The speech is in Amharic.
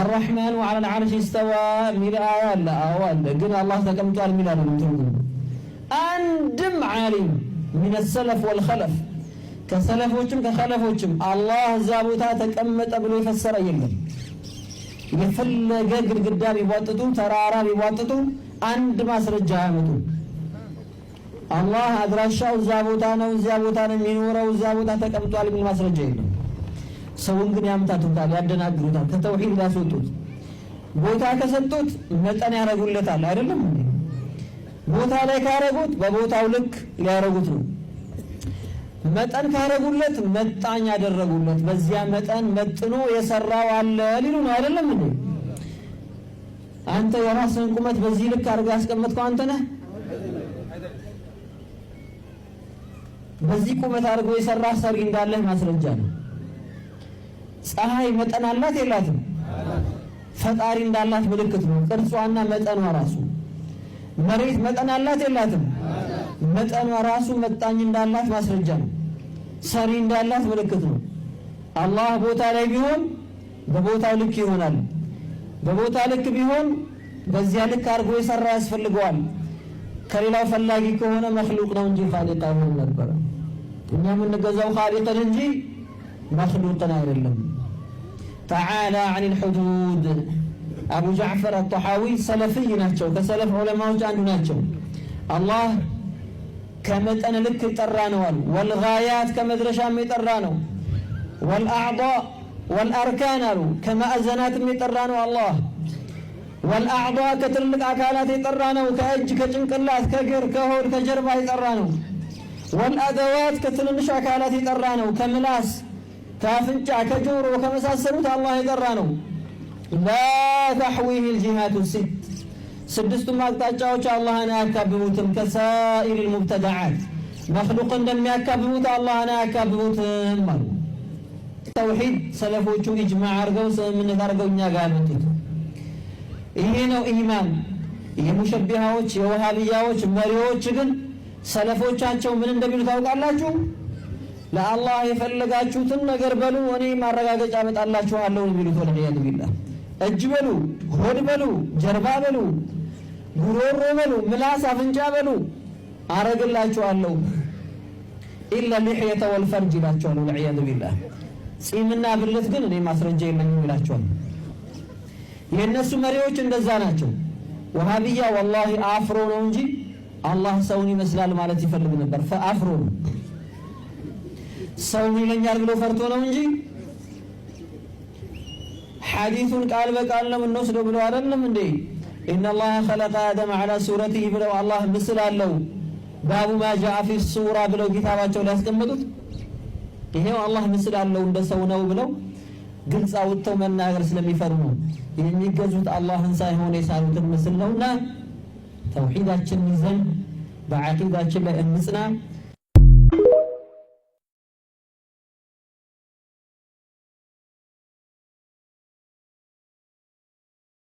الرحمن على العرش استوى من آية لا أول لكن الله تكمل قال من هذا أندم عالم من السلف والخلف كسلفوچم كخلفوچم الله زابوتا تكمت بلو يفسر يلم يفلق ግድግዳ ቢዋጥጡ ተራራ ቢዋጥጡ አንድ ማስረጃ ያመጡ አላህ አድራሻው ዛቦታ ነው ዛቦታ ነው የሚኖረው ዛቦታ ተቀምጧል የሚል ማስረጃ የለም ሰውን ግን ያምታቱታል ያደናግሩታል ከተውሂድ ያስወጡት ቦታ ከሰጡት መጠን ያረጉለታል አይደለም እንዴ ቦታ ላይ ካረጉት በቦታው ልክ ሊያረጉት ነው መጠን ካረጉለት መጣኝ ያደረጉለት በዚያ መጠን መጥኖ የሰራው አለ ሊሉ ነው አይደለም እንዴ አንተ የራስህን ቁመት በዚህ ልክ አርጋ ያስቀመጥከው አንተ ነህ በዚህ ቁመት አርጎ የሰራ ሰሪ እንዳለህ ማስረጃ ነው ፀሐይ መጠን አላት የላትም ፈጣሪ እንዳላት ምልክት ነው ቅርጿና መጠኗ ራሱ መሬት መጠን አላት የላትም መጠኗ ራሱ መጣኝ እንዳላት ማስረጃ ነው ሰሪ እንዳላት ምልክት ነው አላህ ቦታ ላይ ቢሆን በቦታው ልክ ይሆናል በቦታ ልክ ቢሆን በዚያ ልክ አርጎ የሰራ ያስፈልገዋል ከሌላው ፈላጊ ከሆነ መخلوق ነው እንጂ ኻሊቅ አይሆንም ነበር እኛ የምንገዛው ኻሊቅን እንጂ መخلوقን አይደለም تعالى عن الحدود أبو جعفر الطحاوي سلفي ናቸው ከሰለፍ ዑለማዎች አንዱ ናቸው አላህ ከመጠን ልክ ይጠራነዋል والغايات ከመድረሻም ይጠራነው والأعضاء والأركان كمأذنات يطرانو الله والأعضاء كتلك أكالات يطرانو كأج كجنقلات كجر كهول كجربا يطرانو والأدوات كتلنش أكالات يطرانو كملاس كافنجع كجور وكمساسلوت الله يطرانو لا تحويه الجهات الست سدستم أقطاعوش الله أنا أكببوتم كسائر المبتدعات مخلوق لم يكببوت الله أنا أكببوتم توحيد سلفوቹ ኢጅማዕ አርገው ስምምነት አርገው እኛ ጋር መጥተው ይሄ ነው ኢማን የሙሸቢሃዎች የወሃቢያዎች መሪዎች ግን ሰለፎቻቸው ምን እንደሚሉ ታውቃላችሁ ለአላህ የፈለጋችሁትን ነገር በሉ እኔ ማረጋገጫ አመጣላችኋለሁ የሚሉት ወለዲያት ቢላህ እጅ በሉ ሆድ በሉ ጀርባ በሉ ጉሮሮ በሉ ምላስ አፍንጫ በሉ አረግላችኋለሁ ኢላ ሊህየተ ወልፈርጅ ይላችኋል ወለዲያት ቢላህ ጺምና ብልት ግን እኔ ማስረጃ የለኝም ይላቸዋል የነሱ መሪዎች እንደዛ ናቸው ወሃቢያ والله አፍሮ ነው እንጂ አላህ ሰውን ይመስላል ማለት ይፈልግ ነበር ፈአፍሮ ሰው ይለኛል ብሎ ፈርቶ ነው እንጂ ሐዲሱን ቃል በቃል ነው እንወስደው ብለው አይደለም እንዴ ان الله خلق ادم على صورته ብለው አላህ ምስል አለው ባቡ ما جاء في الصوره ብለው ኪታባቸው ላይ ያስቀመጡት ይሄው አላህ ምስል አለው እንደ ሰው ነው ብለው ግልጽ አውጥተው መናገር ስለሚፈሩ ነው የሚገዙት አላህን ሳይሆን የሳሉትን ምስል ነውና ተውሂዳችን ይዘን በአቂዳችን ላይ እንጽና